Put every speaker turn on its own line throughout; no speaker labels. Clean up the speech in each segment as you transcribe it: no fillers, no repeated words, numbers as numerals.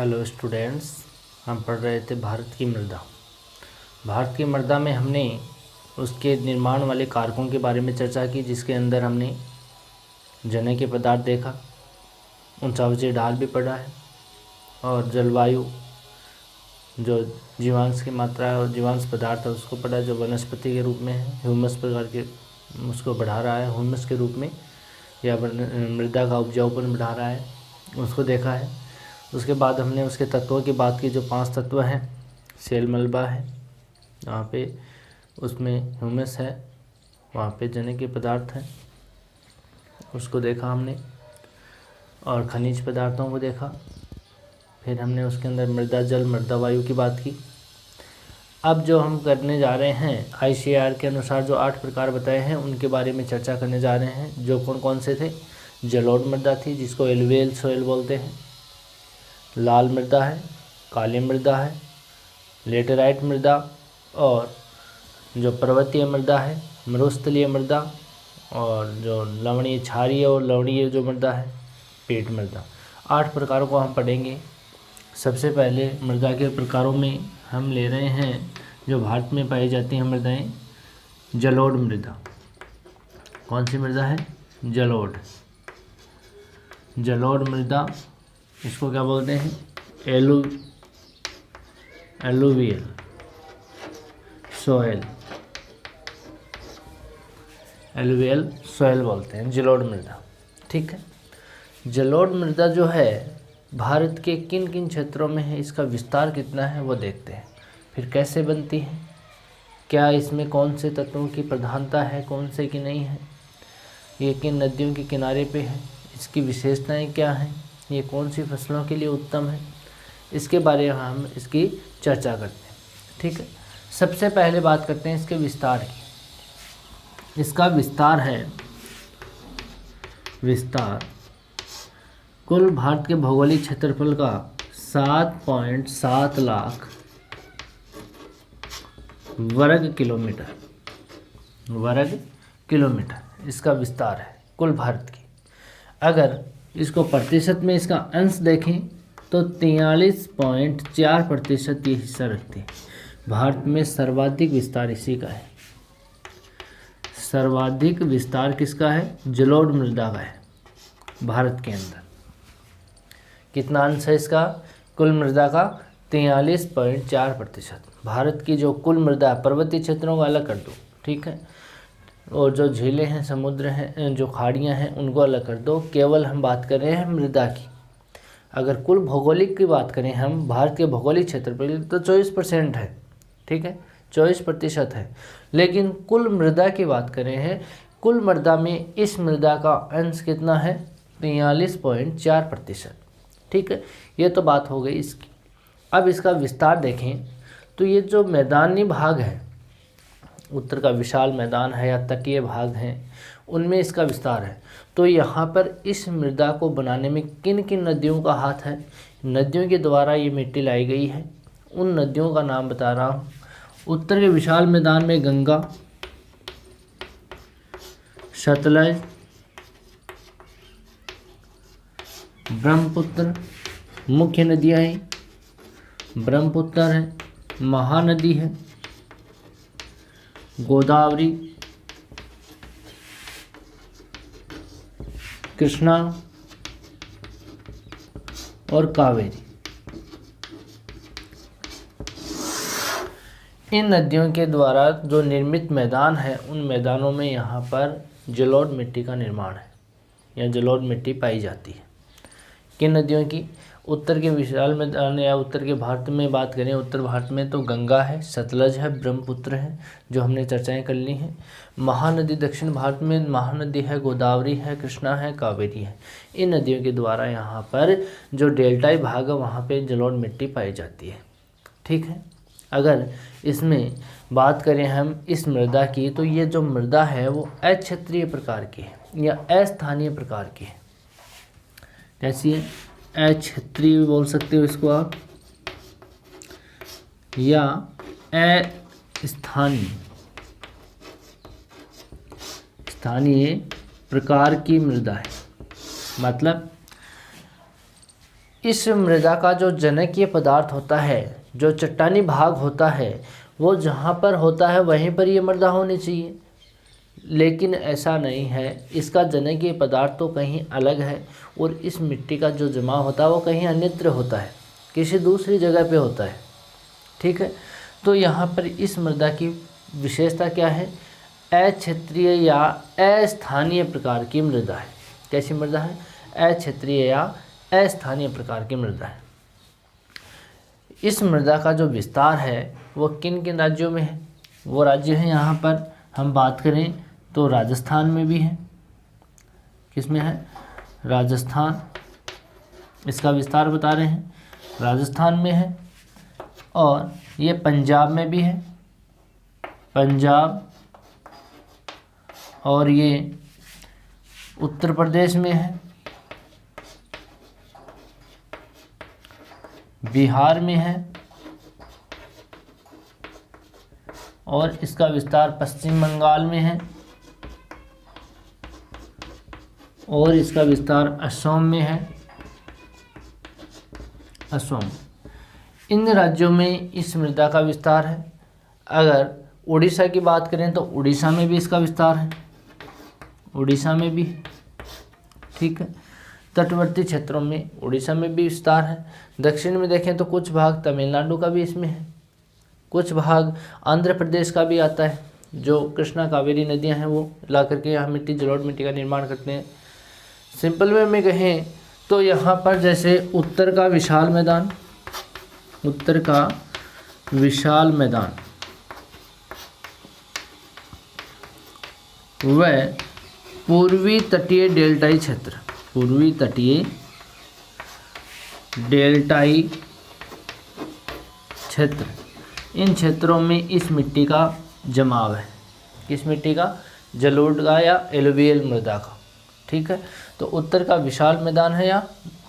Hello students, हम पढ़ रहे थे भारत की मृदा। भारत की मृदा में हमने उसके निर्माण वाले कारकों के बारे में चर्चा की, जिसके अंदर हमने जने के पदार्थ देखा, ऊंचा ऊंचे ढाल भी पढ़ा है, और जलवायु, जो जीवांश की मात्रा है और जीवांश पदार्थ है उसको पढ़ा, जो वनस्पति के रूप में है, ह्यूमस प्रकार के उसको बढ़ा रहा है, ह्यूमस के रूप में, या मृदा का उपजाऊपन बढ़ा रहा है, उसको देखा है। उसके बाद हमने उसके तत्वों की बात की, जो 5 तत्व हैं। सेल मलबा है, वहाँ पे उसमें ह्यूमस है, वहाँ पे जने के पदार्थ हैं, उसको देखा हमने, और खनिज पदार्थों को देखा। फिर हमने उसके अंदर मृदा जल, मृदा वायु की बात की। अब जो हम करने जा रहे हैं, ICAR के अनुसार जो 8 प्रकार बताए हैं उनके बारे में चर्चा करने जा रहे हैं, जो कौन कौन से थे। जलोढ़ मृदा थी, जिसको एलुवियल सॉइल बोलते हैं। लाल मृदा है, काली मृदा है, लेटेराइट मृदा, और जो पर्वतीय मृदा है मरुस्थलीय मृदा, और जो लवणीय क्षारीय और लवणीय जो मृदा है पेट मृदा। 8 प्रकारों को हम पढ़ेंगे। सबसे पहले मृदा के प्रकारों में हम ले रहे हैं जो भारत में पाई जाती हैं मृदाएं, जलोढ़ मृदा। कौन सी मृदा है? जलोढ़। जलोढ़ मृदा, इसको क्या बोलते हैं? एलुवियल सॉइल, एलुवियल सॉइल बोलते हैं जलोढ़ मृदा। ठीक है। जलोढ़ मृदा जो है भारत के किन किन क्षेत्रों में है, इसका विस्तार कितना है वो देखते हैं। फिर कैसे बनती है, क्या इसमें कौन से तत्वों की प्रधानता है, कौन से की नहीं है, ये किन नदियों के किनारे पे है, इसकी विशेषताएं क्या हैं, ये कौन सी फसलों के लिए उत्तम है, इसके बारे में हम इसकी चर्चा करते हैं। ठीक है। सबसे पहले बात करते हैं इसके विस्तार की। इसका विस्तार है, विस्तार कुल भारत के भौगोलिक क्षेत्रफल का 7.7 लाख वर्ग किलोमीटर इसका विस्तार है कुल भारत की। अगर इसको प्रतिशत में इसका अंश देखें तो 43.4% ये हिस्सा रखते हैं। भारत में सर्वाधिक विस्तार इसी का है। सर्वाधिक विस्तार किसका है? जलोढ़ मृदा का है भारत के अंदर। कितना अंश है इसका? कुल मृदा का 43.4%। भारत की जो कुल मृदा, पर्वतीय क्षेत्रों को अलग कर दो, ठीक है, और जो झीलें हैं, समुद्र हैं, जो खाड़ियाँ हैं, उनको अलग कर दो। केवल हम बात कर रहे हैं मृदा की। अगर कुल भौगोलिक की बात करें हम, भारत के भौगोलिक क्षेत्र पर तो 24% है, ठीक है, 24% है। लेकिन कुल मृदा की बात करें हैं, कुल मृदा में इस मृदा का अंश कितना है? 43.4%। ठीक है, ये तो बात हो गई इसकी। अब इसका विस्तार देखें तो ये जो मैदानी भाग है, उत्तर का विशाल मैदान है या तटीय भाग हैं, उनमें इसका विस्तार है। तो यहाँ पर इस मृदा को बनाने में किन किन नदियों का हाथ है? नदियों के द्वारा ये मिट्टी लाई गई है। उन नदियों का नाम बता रहा हूँ। उत्तर के विशाल मैदान में गंगा, सतलज, ब्रह्मपुत्र मुख्य नदियाँ हैं। ब्रह्मपुत्र है, महानदी है, गोदावरी, कृष्णा और कावेरी। इन नदियों के द्वारा जो निर्मित मैदान है, उन मैदानों में यहाँ पर जलोढ़ मिट्टी का निर्माण है या जलोढ़ मिट्टी पाई जाती है। किन नदियों की? उत्तर के विशाल मैदान या उत्तर के भारत में बात करें, उत्तर भारत में तो गंगा है, सतलज है, ब्रह्मपुत्र है, जो हमने चर्चाएं कर ली हैं। महानदी दक्षिण भारत में महानदी है, गोदावरी है, कृष्णा है, कावेरी है। इन नदियों के द्वारा यहाँ पर जो डेल्टाई भाग है वहाँ पे जलोढ़ मिट्टी पाई जाती है। ठीक है। अगर इसमें बात करें हम इस मृदा की, तो ये जो मृदा है वो अक्षेत्रीय प्रकार की है या अस्थानीय प्रकार की है। कैसी है? अक्षेत्रीय भी बोल सकते हो इसको आप, या स्थानीय प्रकार की मृदा है। मतलब इस मृदा का जो जनकीय पदार्थ होता है, जो चट्टानी भाग होता है, वो जहाँ पर होता है वहीं पर ये मृदा होनी चाहिए, लेकिन ऐसा नहीं है। इसका जनकीय पदार्थ तो कहीं अलग है और इस मिट्टी का जो जमाव होता है वो कहीं अन्यत्र होता है, किसी दूसरी जगह पे होता है। ठीक है, तो यहाँ पर इस मृदा की विशेषता क्या है? अक्षेत्रीय या अस्थानीय प्रकार की मृदा है। कैसी मृदा है? अक्षेत्रीय या अस्थानीय प्रकार की मृदा है। इस मृदा का जो विस्तार है वो किन किन राज्यों में है? वो राज्य हैं, यहाँ पर हम बात करें तो राजस्थान में भी है। किस में है? राजस्थान। इसका विस्तार बता रहे हैं, राजस्थान में है। और ये पंजाब में भी है, पंजाब। और ये उत्तर प्रदेश में है, बिहार में है। और इसका विस्तार पश्चिम बंगाल में है। और इसका विस्तार असम में है, असम। इन राज्यों में इस मृदा का विस्तार है। अगर उड़ीसा की बात करें तो उड़ीसा में भी इसका विस्तार है, उड़ीसा में भी। ठीक है, तटवर्ती क्षेत्रों में उड़ीसा में भी विस्तार है। दक्षिण में देखें तो कुछ भाग तमिलनाडु का भी इसमें है, कुछ भाग आंध्र प्रदेश का भी आता है। जो कृष्णा कावेरी नदियां हैं वो ला करके यहाँ मिट्टी, जलोढ़ मिट्टी का निर्माण करते हैं। सिंपल वे में कहें तो यहाँ पर जैसे उत्तर का विशाल मैदान, उत्तर का विशाल मैदान, वह पूर्वी तटीय डेल्टाई क्षेत्र, पूर्वी तटीय डेल्टाई क्षेत्र, इन क्षेत्रों में इस मिट्टी का जमाव है। किस मिट्टी का? जलोढ़ का या एलुवियल मृदा का। ठीक है, तो उत्तर का विशाल मैदान है या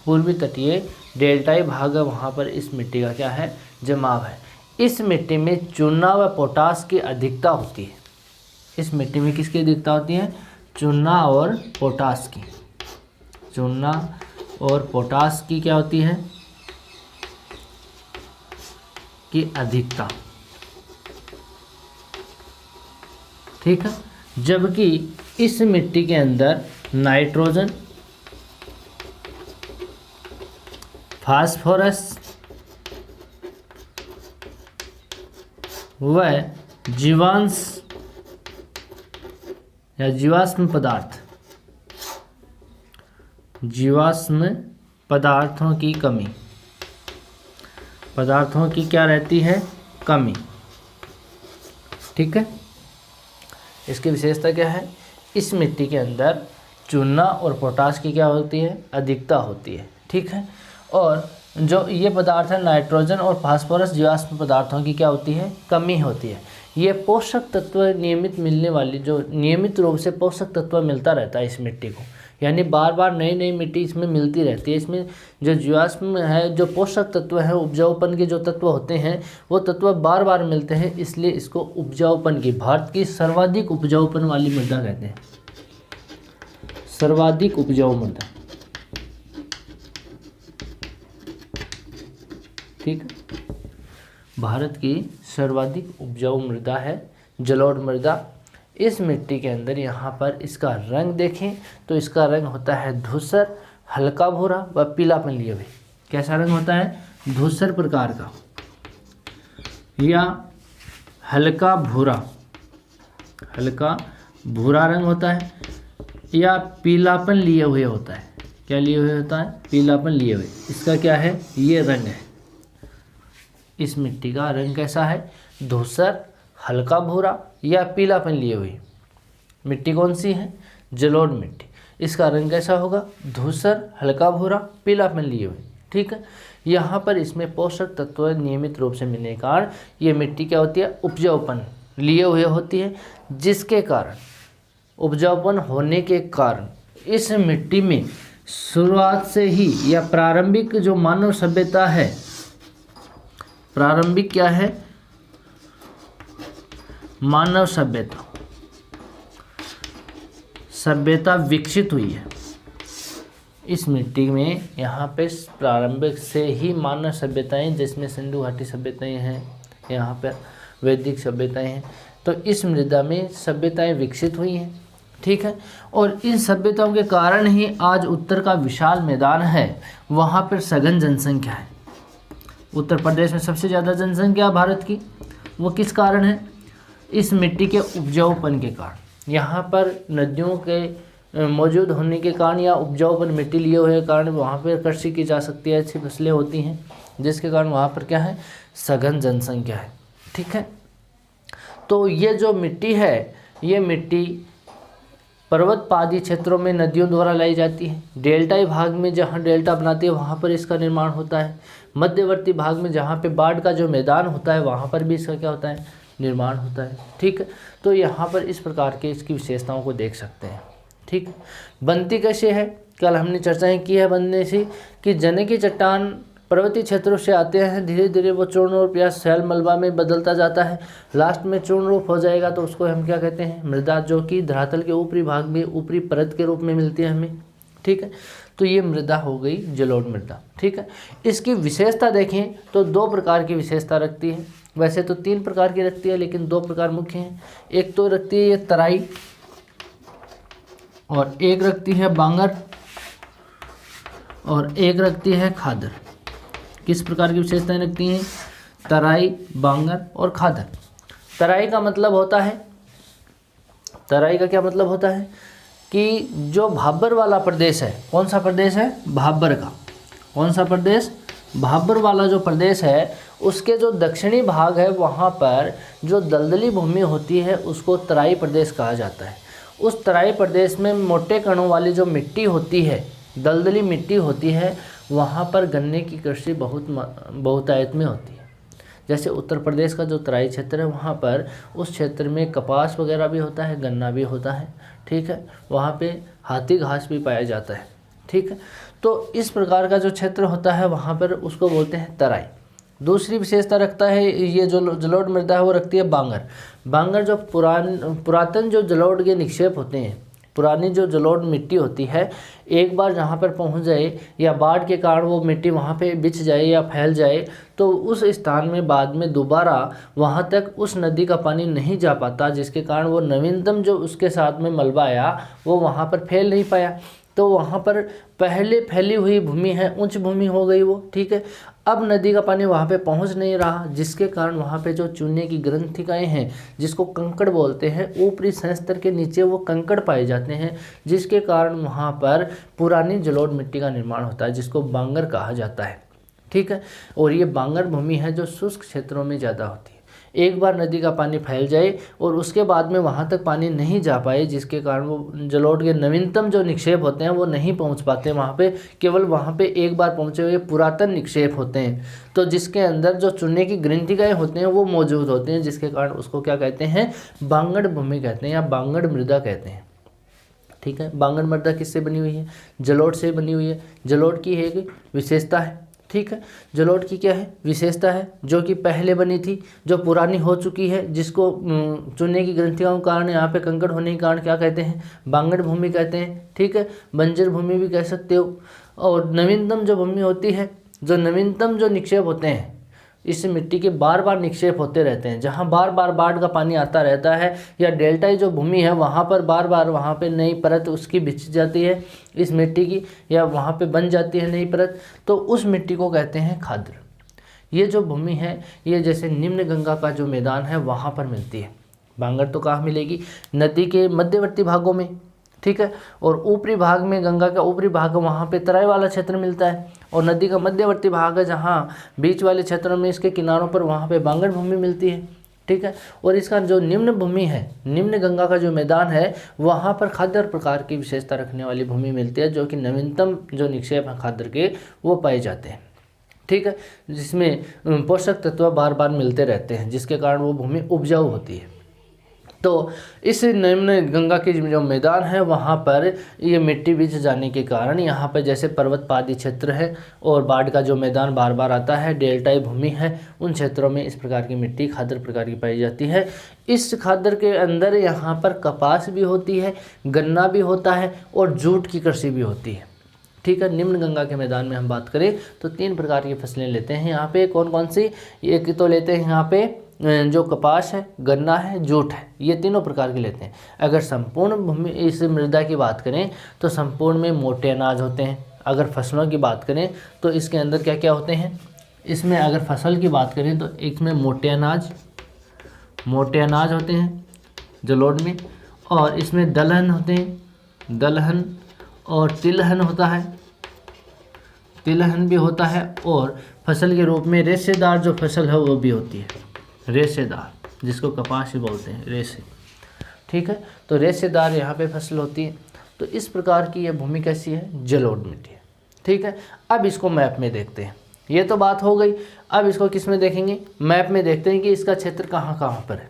पूर्वी तटीय डेल्टाई भाग है, वहाँ पर इस मिट्टी का क्या है? जमाव है। इस मिट्टी में चूना व पोटास की अधिकता होती है। इस मिट्टी में किसकी अधिकता होती है? चूना और पोटास की। चूना और पोटास की क्या होती है? की अधिकता। ठीक है, जबकि इस मिट्टी के अंदर नाइट्रोजन, फास्फोरस व जीवांश या जीवाश्म पदार्थ, जीवाश्म पदार्थों की कमी, पदार्थों की क्या रहती है? कमी। ठीक है, इसकी विशेषता क्या है? इस मिट्टी के अंदर चूना और पोटास की क्या होती है? अधिकता होती है। ठीक है, और जो ये पदार्थ है नाइट्रोजन और फास्फोरस जीवाश्म पदार्थों की क्या होती है? कमी होती है। ये पोषक तत्व नियमित मिलने वाली, जो नियमित रूप से पोषक तत्व मिलता रहता है इस मिट्टी को, यानी बार बार नई नई मिट्टी इसमें मिलती रहती है। इसमें जो जीवाश्म है, जो पोषक तत्व है, उपजाऊपन के जो तत्व होते हैं वो तत्व बार बार मिलते हैं, इसलिए इसको उपजाऊपन की, भारत की सर्वाधिक उपजाऊपन वाली मृदा कहते हैं, सर्वाधिक उपजाऊ मृदा। ठीक, भारत की सर्वाधिक उपजाऊ मृदा है जलोढ़ मृदा। इस मिट्टी के अंदर यहाँ पर इसका रंग देखें तो इसका रंग होता है धूसर, हल्का भूरा व पीलापन लिए हुए। कैसा रंग होता है? धूसर प्रकार का या हल्का भूरा, हल्का भूरा रंग होता है या पीलापन लिए हुए होता है। क्या लिए हुए होता है? पीलापन लिए हुए। इसका क्या है? ये रंग है। इस मिट्टी का रंग कैसा है? धूसर, हल्का भूरा या पीलापन लिए हुई। मिट्टी कौन सी है? जलोढ़ मिट्टी। इसका रंग कैसा होगा? धूसर, हल्का भूरा, पीलापन लिए हुई। ठीक है, यहाँ पर इसमें पोषक तत्व नियमित रूप से मिलने के कारण ये मिट्टी क्या होती है? उपजाऊपन लिए हुए होती है, जिसके कारण, उपजाऊपन होने के कारण इस मिट्टी में शुरुआत से ही या प्रारंभिक जो मानव सभ्यता है, प्रारंभिक क्या है? मानव सभ्यता, सभ्यता विकसित हुई है। इस मिट्टी में यहाँ पे प्रारंभिक से ही मानव सभ्यताएं, जिसमें सिंधु घाटी सभ्यताएं हैं, यहाँ पर वैदिक सभ्यताएं हैं, तो इस मृदा में सभ्यताएं विकसित हुई हैं। ठीक है, और इन सभ्यताओं के कारण ही आज उत्तर का विशाल मैदान है, वहाँ पर सघन जनसंख्या है। उत्तर प्रदेश में सबसे ज़्यादा जनसंख्या भारत की, वो किस कारण है? इस मिट्टी के उपजाऊपन के कारण। यहाँ पर नदियों के मौजूद होने के कारण या उपजाऊपन मिट्टी लिए हुए के कारण वहाँ पर कृषि की जा सकती है, अच्छी फसलें होती हैं, जिसके कारण वहाँ पर क्या है? सघन जनसंख्या है। ठीक है, तो ये जो मिट्टी है, ये मिट्टी पर्वत पहाड़ी क्षेत्रों में नदियों द्वारा लाई जाती है। डेल्टाई भाग में जहाँ डेल्टा बनाती है वहाँ पर इसका निर्माण होता है। मध्यवर्ती भाग में जहाँ पे बाढ़ का जो मैदान होता है वहाँ पर भी इसका क्या होता है? निर्माण होता है। ठीक है, तो यहाँ पर इस प्रकार के इसकी विशेषताओं को देख सकते हैं। ठीक, बनती कैसे है? कल हमने चर्चाएं की है बनने से कि जने की चट्टान पर्वतीय क्षेत्रों से आते हैं, धीरे धीरे वो चूर्ण रूप या शैल मलबा में बदलता जाता है, लास्ट में चूर्ण रूप हो जाएगा तो उसको हम क्या कहते हैं? मृदा, जो कि धरातल के ऊपरी भाग में ऊपरी परत के रूप में मिलती है हमें। ठीक है, तो ये मृदा हो गई जलोढ़ मृदा। ठीक है, इसकी विशेषता देखें तो दो प्रकार की विशेषता रखती है। वैसे तो 3 प्रकार की रखती है, लेकिन 2 प्रकार मुख्य हैं। एक तो रखती है ये तराई, और एक रखती है बांगर, और एक रखती है खादर। किस प्रकार की विशेषताएं रखती हैं? तराई, बांगर और खादर। तराई का मतलब होता है, तराई का क्या मतलब होता है कि जो भाबर वाला प्रदेश है, कौन सा प्रदेश है? भाबर का। कौन सा प्रदेश? भाबर वाला जो प्रदेश है, उसके जो दक्षिणी भाग है वहाँ पर जो दलदली भूमि होती है उसको तराई प्रदेश कहा जाता है। उस तराई प्रदेश में मोटे कणों वाली जो मिट्टी होती है, दलदली मिट्टी होती है, वहाँ पर गन्ने की कृषि बहुतायत में होती है। जैसे उत्तर प्रदेश का जो तराई क्षेत्र है वहाँ पर उस क्षेत्र में कपास वगैरह भी होता है, गन्ना भी होता है। ठीक है, वहाँ पे हाथी घास भी पाया जाता है। ठीक है, तो इस प्रकार का जो क्षेत्र होता है वहाँ पर उसको बोलते हैं तराई। दूसरी विशेषता रखता है ये जो जलोढ़ मृदा है वो रखती है बांगर। बांगर जो पुरातन जो जलोढ़ के निक्षेप होते हैं, पुरानी जो जलोढ़ मिट्टी होती है, एक बार जहाँ पर पहुँच जाए या बाढ़ के कारण वो मिट्टी वहाँ पे बिछ जाए या फैल जाए तो उस स्थान में बाद में दोबारा वहाँ तक उस नदी का पानी नहीं जा पाता, जिसके कारण वो नवीनतम जो उसके साथ में मलबा आया वो वहाँ पर फैल नहीं पाया। तो वहाँ पर पहले फैली हुई भूमि है, उच्च भूमि हो गई वो। ठीक है, अब नदी का पानी वहाँ पे पहुँच नहीं रहा, जिसके कारण वहाँ पे जो चूने की ग्रंथिकाएँ हैं, जिसको कंकड़ बोलते हैं, ऊपरी संस्तर के नीचे वो कंकड़ पाए जाते हैं, जिसके कारण वहाँ पर पुरानी जलोढ़ मिट्टी का निर्माण होता है, जिसको बांगर कहा जाता है। ठीक है, और ये बांगर भूमि है जो शुष्क क्षेत्रों में ज़्यादा होती है। एक बार नदी का पानी फैल जाए और उसके बाद में वहाँ तक पानी नहीं जा पाए, जिसके कारण वो जलोढ़ के नवीनतम जो निक्षेप होते हैं वो नहीं पहुँच पाते वहाँ पे, केवल वहाँ पे एक बार पहुँचे हुए पुरातन निक्षेप होते हैं, तो जिसके अंदर जो चूने की ग्रंथिकाएँ होते हैं वो मौजूद होते हैं, जिसके कारण उसको क्या कहते हैं? बांगड़ भूमि कहते हैं या बांगड़ मृदा कहते हैं। ठीक है, बांगड़ मृदा किससे बनी हुई है? जलोढ़ से बनी हुई है। जलोढ़ की एक विशेषता है। ठीक है, जलोढ़ की क्या है? विशेषता है, जो कि पहले बनी थी, जो पुरानी हो चुकी है, जिसको चूने की ग्रंथियों के कारण यहाँ पे कंकड़ होने के कारण क्या कहते हैं? बांगड़ भूमि कहते हैं। ठीक है, बंजर भूमि भी कह सकते हो। और नवीनतम जो भूमि होती है, जो नवीनतम जो निक्षेप होते हैं, इस मिट्टी के बार बार निक्षेप होते रहते हैं, जहाँ बार बार बाढ़ का पानी आता रहता है, या डेल्टाई जो भूमि है वहाँ पर बार बार वहाँ पे नई परत उसकी बिछ जाती है इस मिट्टी की, या वहाँ पे बन जाती है नई परत, तो उस मिट्टी को कहते हैं खाद्र। ये जो भूमि है ये जैसे निम्न गंगा का जो मैदान है वहाँ पर मिलती है। बांगर तो कहाँ मिलेगी? नदी के मध्यवर्ती भागों में। ठीक है, और ऊपरी भाग में, गंगा का ऊपरी भाग वहाँ पे तराई वाला क्षेत्र मिलता है, और नदी का मध्यवर्ती भाग है जहाँ बीच वाले क्षेत्रों में इसके किनारों पर वहाँ पे बांगर भूमि मिलती है। ठीक है, और इसका जो निम्न भूमि है, निम्न गंगा का जो मैदान है, वहाँ पर खाद्य प्रकार की विशेषता रखने वाली भूमि मिलती है, जो कि नवीनतम जो निक्षेप हैं खाद्य के वो पाए जाते हैं। ठीक है, जिसमें पोषक तत्व बार बार मिलते रहते हैं, जिसके कारण वो भूमि उपजाऊ होती है। तो इस निम्न गंगा के जो मैदान है वहाँ पर ये मिट्टी बिछ जाने के कारण यहाँ पर जैसे पर्वत पहाड़ी क्षेत्र है और बाढ़ का जो मैदान बार बार आता है, डेल्टाई भूमि है, उन क्षेत्रों में इस प्रकार की मिट्टी खादर प्रकार की पाई जाती है। इस खादर के अंदर यहाँ पर कपास भी होती है, गन्ना भी होता है और जूट की कृषि भी होती है। ठीक है। निम्न गंगा के मैदान में हम बात करें तो 3 प्रकार की फसलें लेते हैं यहाँ पे। कौन कौन सी? एक तो लेते हैं यहाँ पे जो कपास है, गन्ना है, जूट है, ये तीनों प्रकार के लेते हैं। अगर संपूर्ण भूमि इस मृदा की बात करें तो संपूर्ण में मोटे अनाज होते हैं। अगर फसलों की बात करें तो इसके अंदर क्या क्या होते हैं? इसमें अगर फसल की बात करें तो इसमें मोटे अनाज होते हैं जलोढ़ में, और इसमें दलहन होते हैं, दलहन, और तिलहन होता है, तिलहन भी होता है, और फसल के रूप में रेशेदार जो फसल है वो भी होती है, रेशेदार, जिसको कपास ही बोलते हैं, रेशे। ठीक है, तो रेशेदार यहाँ पे फसल होती है। तो इस प्रकार की यह भूमि कैसी है? जलोढ़ मिट्टी है। ठीक है, अब इसको मैप में देखते हैं। ये तो बात हो गई। अब इसको किस में देखेंगे? मैप में देखते हैं कि इसका क्षेत्र कहाँ कहाँ पर है।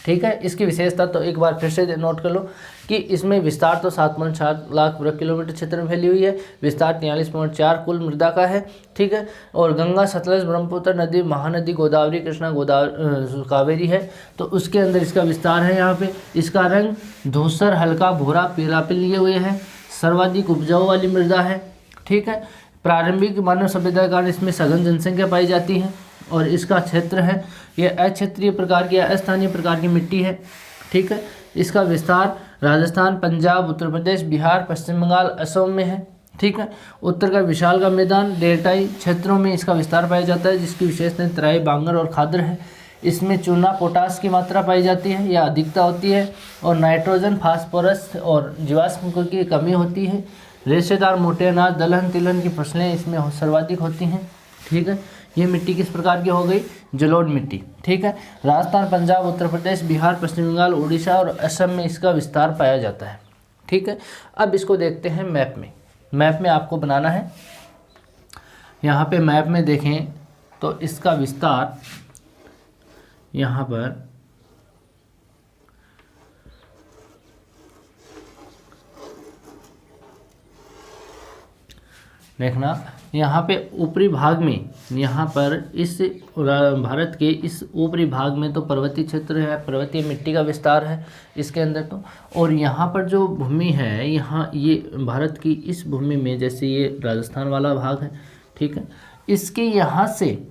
ठीक है, इसकी विशेषता तो एक बार फिर से नोट कर लो कि इसमें विस्तार तो 7.7 लाख वर्ग किलोमीटर क्षेत्र में फैली हुई है। विस्तार 43.4 कुल मृदा का है। ठीक है, और गंगा, सतलज, ब्रह्मपुत्र नदी, महानदी, गोदावरी, कृष्णा, कावेरी है, तो उसके अंदर इसका विस्तार है। यहाँ पे इसका रंग धूसर, हल्का भूरा, पीलापन लिए हुए है। सर्वाधिक उपजाऊ वाली मृदा है। ठीक है, प्रारंभिक मानव सभ्यता के कारण इसमें सघन जनसंख्या पाई जाती है, और इसका क्षेत्र है यह अक्षेत्रीय प्रकार की, अस्थानीय प्रकार की मिट्टी है। ठीक है, इसका विस्तार राजस्थान, पंजाब, उत्तर प्रदेश, बिहार, पश्चिम बंगाल, असम में है। ठीक है, उत्तर का विशाल का मैदान, डेल्टाई क्षेत्रों में इसका विस्तार पाया जाता है, जिसकी विशेषताएं तराई, बांगर और खादर है। इसमें चूना, पोटास की मात्रा पाई जाती है या अधिकता होती है, और नाइट्रोजन, फास्फोरस और जीवाश्म की कमी होती है। रेशेदार मोटे अनाज, दलहन, तिलहन की फसलें इसमें सर्वाधिक होती हैं। ठीक है, ये मिट्टी किस प्रकार की हो गई? जलोढ़ मिट्टी। ठीक है, राजस्थान, पंजाब, उत्तर प्रदेश, बिहार, पश्चिम बंगाल, उड़ीसा और असम में इसका विस्तार पाया जाता है। ठीक है, अब इसको देखते हैं मैप में। मैप में आपको बनाना है, यहाँ पे मैप में देखें तो इसका विस्तार यहाँ पर देखना, यहाँ पे ऊपरी भाग में, यहाँ पर इस भारत के इस ऊपरी भाग में तो पर्वतीय क्षेत्र है, पर्वतीय मिट्टी का विस्तार है इसके अंदर तो। और यहाँ पर जो भूमि है, यहाँ ये भारत की इस भूमि में, जैसे ये राजस्थान वाला भाग है, ठीक है, इसके यहाँ से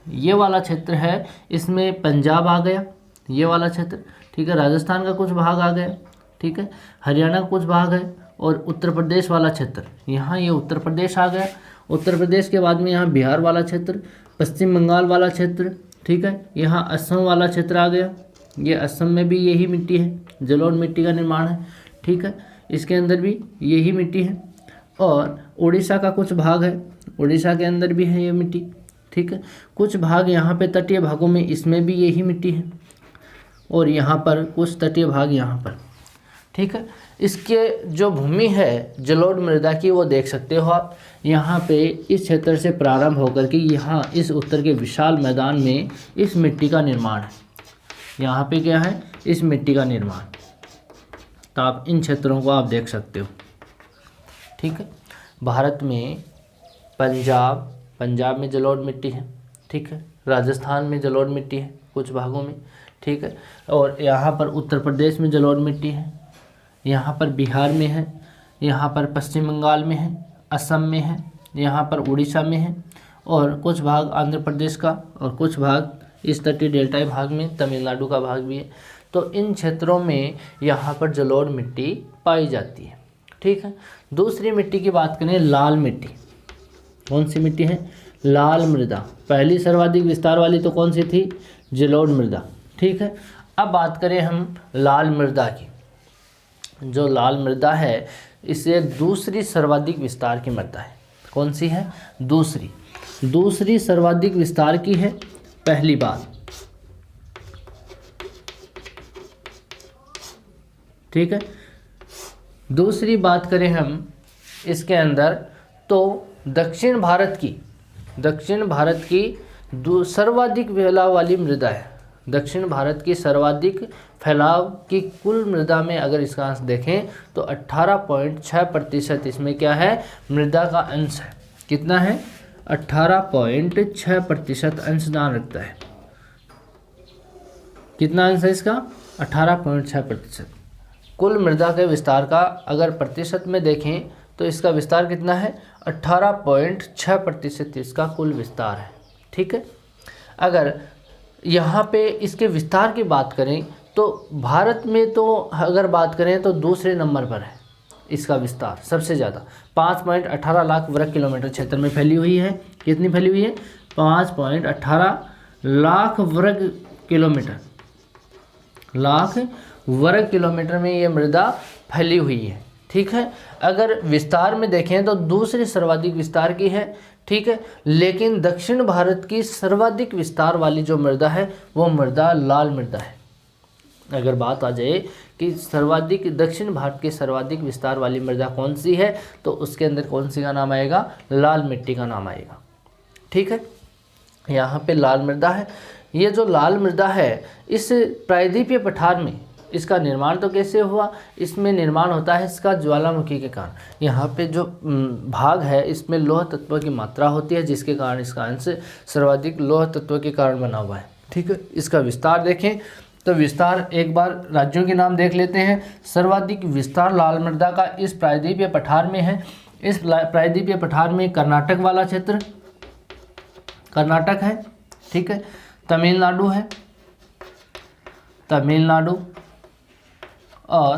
ये वाला क्षेत्र है, इसमें पंजाब आ गया, ये वाला क्षेत्र। ठीक है, राजस्थान का कुछ भाग आ गया। ठीक है, हरियाणा का कुछ भाग है, और उत्तर प्रदेश वाला क्षेत्र, यहाँ ये उत्तर प्रदेश आ गया। उत्तर प्रदेश के बाद में यहाँ बिहार वाला क्षेत्र, पश्चिम बंगाल वाला क्षेत्र। ठीक है, यहाँ असम वाला क्षेत्र आ गया। ये असम में भी यही मिट्टी है, जलोढ़ मिट्टी का निर्माण है। ठीक है, इसके अंदर भी यही मिट्टी है। और उड़ीसा का कुछ भाग है, उड़ीसा के अंदर भी है ये मिट्टी। ठीक है, कुछ भाग यहाँ पे तटीय भागों में, इसमें भी यही मिट्टी है, और यहाँ पर कुछ तटीय भाग यहाँ पर। ठीक है, इसके जो भूमि है जलोढ़ मृदा की, वो देख सकते हो आप। यहाँ पे इस क्षेत्र से प्रारंभ होकर के यहाँ इस उत्तर के विशाल मैदान में इस मिट्टी का निर्माण है। यहाँ पे क्या है? इस मिट्टी का निर्माण। तो आप इन क्षेत्रों को आप देख सकते हो। ठीक है, भारत में पंजाब में जलोढ़ मिट्टी है। ठीक है, राजस्थान में जलोढ़ मिट्टी है कुछ भागों में। ठीक है, और यहाँ पर उत्तर प्रदेश में जलोढ़ मिट्टी है, यहाँ पर बिहार में है, यहाँ पर पश्चिम बंगाल में है, असम में है, यहाँ पर उड़ीसा में है, और कुछ भाग आंध्र प्रदेश का, और कुछ भाग इस तटीय डेल्टाई भाग में तमिलनाडु का भाग भी है। तो इन क्षेत्रों में यहाँ पर जलोढ़ मिट्टी पाई जाती है। ठीक है, दूसरी मिट्टी की बात करें, लाल मिट्टी। कौन सी मिट्टी है? लाल मृदा। पहली सर्वाधिक विस्तार वाली तो कौन सी थी? जलोढ़ मृदा। ठीक है, अब बात करें हम लाल मृदा की। जो लाल मृदा है, इसे दूसरी सर्वाधिक विस्तार की मृदा है। कौन सी है? दूसरी सर्वाधिक विस्तार की है। पहली बात, ठीक है, दूसरी बात करें हम इसके अंदर, तो दक्षिण भारत की सर्वाधिक फैलाव वाली मृदा है। दक्षिण भारत की सर्वाधिक फैलाव की कुल मृदा में अगर इसका अंश देखें तो 18.6% इसमें क्या है? मृदा का अंश है। कितना है? 18.6% अंशदान रखता है। कितना अंश है इसका? 18.6%। कुल मृदा के विस्तार का अगर प्रतिशत में देखें तो इसका विस्तार कितना है, 18.6% इसका कुल विस्तार है। ठीक है। अगर यहाँ पे इसके विस्तार की बात करें तो भारत में तो अगर बात करें तो दूसरे नंबर पर है इसका विस्तार, सबसे ज़्यादा 5.18 लाख वर्ग किलोमीटर क्षेत्र में फैली हुई है। कितनी फैली हुई है, 5.18 लाख वर्ग किलोमीटर में ये मृदा फैली हुई है। ठीक है। अगर विस्तार में देखें तो दूसरी सर्वाधिक विस्तार की है। ठीक है। लेकिन दक्षिण भारत की सर्वाधिक विस्तार वाली जो मृदा है वो मृदा लाल मृदा है। अगर बात आ जाए कि सर्वाधिक दक्षिण भारत की सर्वाधिक विस्तार वाली मृदा कौन सी है, तो उसके अंदर कौन सी का नाम आएगा, लाल मिट्टी का नाम आएगा। ठीक है। यहाँ पे लाल मृदा है। ये जो लाल मृदा है इस प्रायद्वीपीय पठार में इसका निर्माण तो कैसे हुआ, इसमें निर्माण होता है इसका ज्वालामुखी के कारण। यहाँ पे जो भाग है इसमें लौह तत्व की मात्रा होती है, जिसके कारण इसका अंश सर्वाधिक लौह तत्व के कारण बना हुआ है। ठीक है। इसका विस्तार देखें तो विस्तार, एक बार राज्यों के नाम देख लेते हैं। सर्वाधिक विस्तार लाल मृदा का इस प्रायद्वीपीय पठार में है। इस प्रायद्वीपीय पठार में कर्नाटक वाला क्षेत्र, कर्नाटक है। ठीक है। तमिलनाडु है, तमिलनाडु, और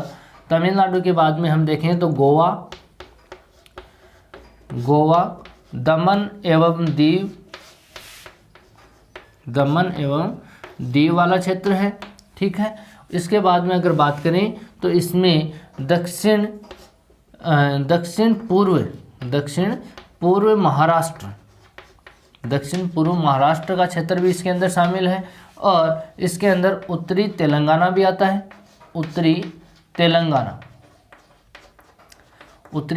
तमिलनाडु के बाद में हम देखें तो गोवा, दमन एवं दीव वाला क्षेत्र है। ठीक है। इसके बाद में अगर बात करें तो इसमें दक्षिण पूर्व महाराष्ट्र का क्षेत्र भी इसके अंदर शामिल है, और इसके अंदर उत्तरी तेलंगाना भी आता है। उत्तरी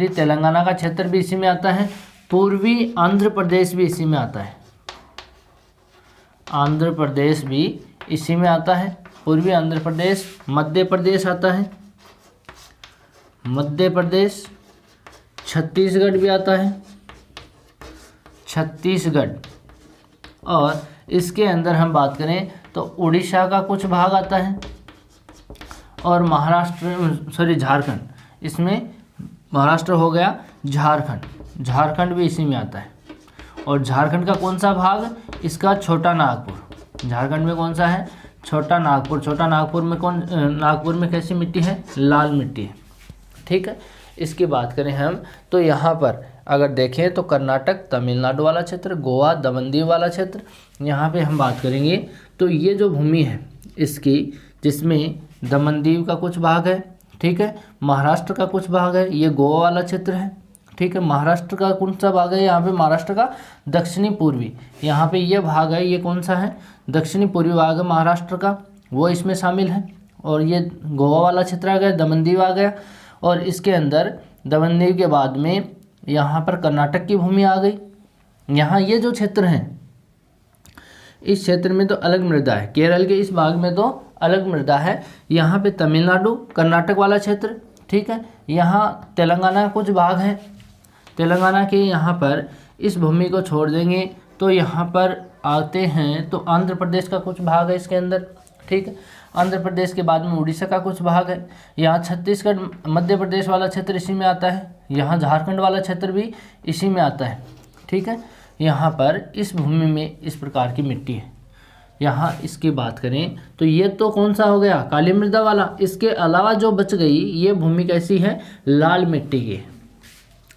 तेलंगाना का क्षेत्र भी इसी में आता है। पूर्वी आंध्र प्रदेश भी इसी में आता है। आंध्र प्रदेश भी इसी में आता है। पूर्वी आंध्र प्रदेश, मध्य प्रदेश आता है, मध्य प्रदेश, छत्तीसगढ़ भी आता है, छत्तीसगढ़, और इसके अंदर हम बात करें तो उड़ीसा का कुछ भाग आता है, और झारखंड, इसमें महाराष्ट्र हो गया, झारखंड भी इसी में आता है। और झारखंड का कौन सा भाग, इसका छोटा नागपुर। झारखंड में कौन सा है, छोटा नागपुर। छोटा नागपुर में नागपुर में कैसी मिट्टी है, लाल मिट्टी है। ठीक है। इसकी बात करें हम तो यहाँ पर अगर देखें तो कर्नाटक, तमिलनाडु वाला क्षेत्र, गोवा, दमन दीव वाला क्षेत्र, यहाँ पे हम बात करेंगे तो ये जो भूमि है इसकी, जिसमें दमन दीव का कुछ भाग है। ठीक है। महाराष्ट्र का कुछ भाग है, ये गोवा वाला क्षेत्र है। ठीक है। महाराष्ट्र का कौन सा भाग है, यहाँ पे महाराष्ट्र का दक्षिणी पूर्वी, यहाँ पे ये भाग है, ये कौन सा है, दक्षिणी पूर्वी भाग है महाराष्ट्र का, वो इसमें शामिल है। और ये गोवा वाला क्षेत्र आ गया, दमन दीव आ गया, और इसके अंदर दमन दीव के बाद में यहाँ पर कर्नाटक की भूमि आ गई। यहाँ ये जो क्षेत्र हैं, इस क्षेत्र में तो अलग मृदा है, केरल के इस भाग में तो अलग मृदा है। यहाँ पे तमिलनाडु, कर्नाटक वाला क्षेत्र। ठीक है। यहाँ तेलंगाना का कुछ भाग है, तेलंगाना के यहाँ पर इस भूमि को छोड़ देंगे तो यहाँ पर आते हैं तो आंध्र प्रदेश का कुछ भाग है इसके अंदर। ठीक है। आंध्र प्रदेश के बाद में उड़ीसा का कुछ भाग है। यहाँ छत्तीसगढ़, मध्य प्रदेश वाला क्षेत्र इसी में आता है। यहाँ झारखंड वाला क्षेत्र भी इसी में आता है। ठीक है। यहाँ पर इस भूमि में इस प्रकार की मिट्टी है। यहाँ इसकी बात करें तो ये तो कौन सा हो गया, काली मृदा वाला। इसके अलावा जो बच गई ये भूमि कैसी है, लाल मिट्टी की है।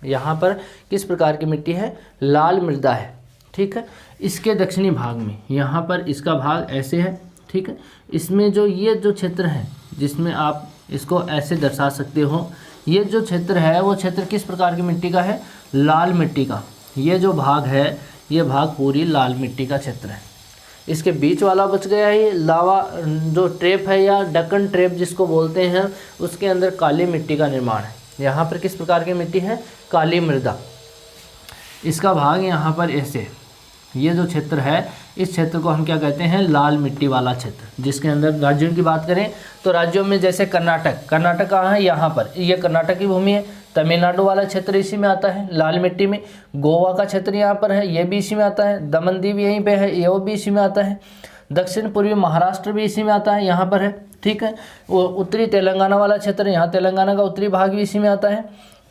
यहाँ पर किस प्रकार की मिट्टी है, लाल मृदा है। ठीक है। इसके दक्षिणी भाग में यहाँ पर इसका भाग ऐसे है। ठीक है। इसमें जो ये जो क्षेत्र है, जिसमें आप इसको ऐसे दर्शा सकते हो, ये जो क्षेत्र है वो क्षेत्र किस प्रकार की मिट्टी का है, लाल मिट्टी का। ये जो भाग है ये भाग पूरी लाल मिट्टी का क्षेत्र है। इसके बीच वाला बच गया है लावा जो ट्रैप है या डक्कन ट्रैप जिसको बोलते हैं, उसके अंदर काली मिट्टी का निर्माण है। यहाँ पर किस प्रकार की मिट्टी है, काली मृदा। इसका भाग यहाँ पर ऐसे, ये जो क्षेत्र है इस क्षेत्र को हम क्या कहते हैं, लाल मिट्टी वाला क्षेत्र। जिसके अंदर राज्यों की बात करें तो राज्यों में जैसे कर्नाटक कहाँ है, यहाँ पर ये कर्नाटक की भूमि है। तमिलनाडु वाला क्षेत्र इसी में आता है लाल मिट्टी में। गोवा का क्षेत्र यहाँ पर है, ये भी इसी में आता है। दमन दीव यहीं पे है, ये वो भी इसी में आता है। दक्षिण पूर्वी महाराष्ट्र भी इसी में आता है, यहाँ पर है। ठीक है। वो उत्तरी तेलंगाना वाला क्षेत्र, यहाँ तेलंगाना का उत्तरी भाग भी इसी में आता है।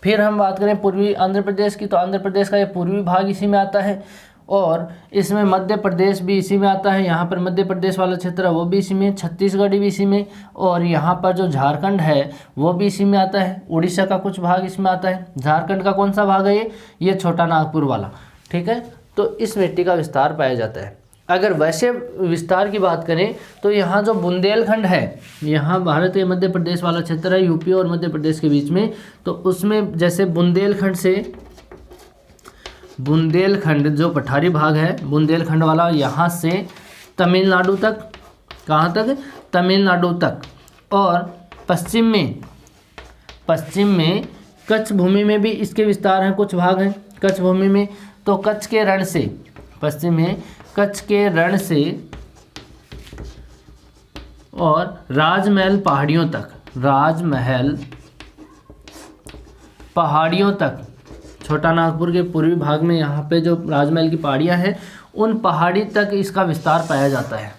फिर हम बात करें पूर्वी आंध्र प्रदेश की, तो आंध्र प्रदेश का ये पूर्वी भाग इसी में आता है, और इसमें मध्य प्रदेश भी इसी में आता है। यहाँ पर मध्य प्रदेश वाला क्षेत्र है वो भी इसी में, छत्तीसगढ़ भी इसी में, और यहाँ पर जो झारखंड है वो भी इसी में आता है। उड़ीसा का कुछ भाग इसमें आता है। झारखंड का कौन सा भाग है ये छोटा नागपुर वाला, ठीक है। तो इस मिट्टी का विस्तार पाया जाता है। अगर वैसे विस्तार की बात करें तो यहाँ जो बुंदेलखंड है, यहाँ भारत के मध्य प्रदेश वाला क्षेत्र है, यूपी और मध्य प्रदेश के बीच में, तो उसमें जैसे बुंदेलखंड जो पठारी भाग है बुंदेलखंड वाला, यहाँ से तमिलनाडु तक, कहाँ तक, तमिलनाडु तक, और पश्चिम में कच्छ भूमि में भी इसके विस्तार हैं, कुछ भाग हैं कच्छ भूमि में। तो कच्छ के रण से, पश्चिम में कच्छ के रण से और राजमहल पहाड़ियों तक, छोटा नागपुर के पूर्वी भाग में यहाँ पे जो राजमहल की पहाड़ियाँ हैं उन पहाड़ी तक इसका विस्तार पाया जाता है।